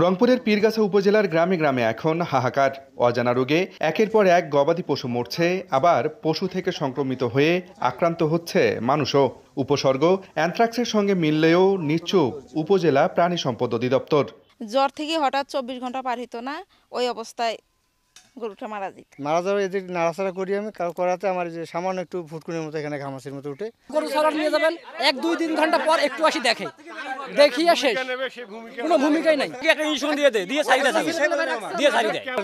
রংপুরের পীরগাছা উপজেলার গ্রামে গ্রামে এখন হাহাকার। অজানা রোগে একের পর এক গবাদি পশু মরছে, আবার পশু থেকে সংক্রমিত হয়ে আক্রান্ত হচ্ছে মানুষও। উপসর্গ অ্যানথ্রাক্সের সঙ্গে মিললেও নিশ্চুপ উপজেলা প্রাণী সম্পদ অধিদপ্তর। জ্বর থেকে হঠাৎ 24 ঘন্টা পার হতো না, ওই অবস্থায় গরুটা মারা যাবে। এদের নাড়াচাড়া করি আমি করাতে আমার যে সামান্য একটু ফুটকুনির মতো এখানে ঘামাচির মতো উঠে। গরু চড়ার নিয়ে যাবেন 1-2-3 ঘন্টা পর একটু আসি দেখিয়ে শেষ, কোনো ভূমিকাই নাই। একটা ইনজেকশন দিয়ে সাইডে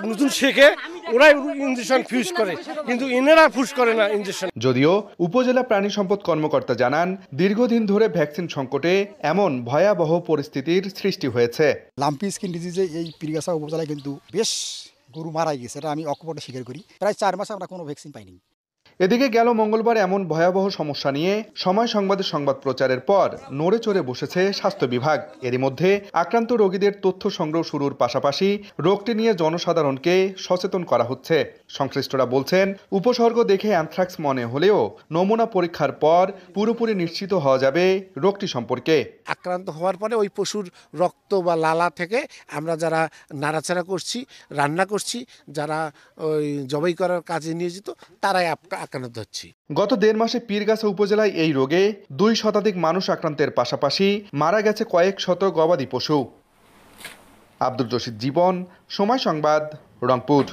নতুন শেখে ওরাই ইনজেকশন ফিউজ করে, কিন্তু এনারা ফুস করে না ইনজেকশন। যদিও উপজেলা প্রাণী সম্পদ কর্মকর্তা জানান, দীর্ঘদিন ধরে ভ্যাকসিন সংকটে এমন ভয়াবহ পরিস্থিতির সৃষ্টি হয়েছে। লাম্পি স্কিন ডিজিজে এই পীরগাছা উপজেলায় কিন্তু বেশ গরু মারা গেছে, এটা আমি অকপটে স্বীকার করি। প্রায় 4 মাস আমরা কোনো ভ্যাকসিন পাইনি। এদিকে গেল মঙ্গলবার এমন ভয়াবহ সমস্যা নিয়ে সময় সংবাদের সংবাদ প্রচারের পর নড়ে চড়ে বসেছে স্বাস্থ্য বিভাগ। এরই মধ্যে আক্রান্ত রোগীদের তথ্য সংগ্রহ শুরুর পাশাপাশি রোগটি নিয়ে জনসাধারণকে সচেতন করা হচ্ছে। সংশ্লিষ্টরা বলছেন, উপসর্গ দেখে অ্যানথ্রাক্স মনে হলেও নমুনা পরীক্ষার পর পুরোপুরি নিশ্চিত হওয়া যাবে রোগটি সম্পর্কে। আক্রান্ত হওয়ার পরে ওই পশুর রক্ত বা লালা থেকে আমরা যারা নাড়াচাড়া করছি, রান্না করছি, যারা ওই জবাই করার কাজে নিয়োজিত, তারাই আক্রান্ত হচ্ছে। গত 1.5 মাসে পীরগাছা উপজেলায় এই রোগে 2 শতাধিক মানুষ আক্রান্তের পাশাপাশি মারা গেছে কয়েক শত গবাদি পশু। আব্দুল রশিদ জীবন, সময় সংবাদ, রংপুর।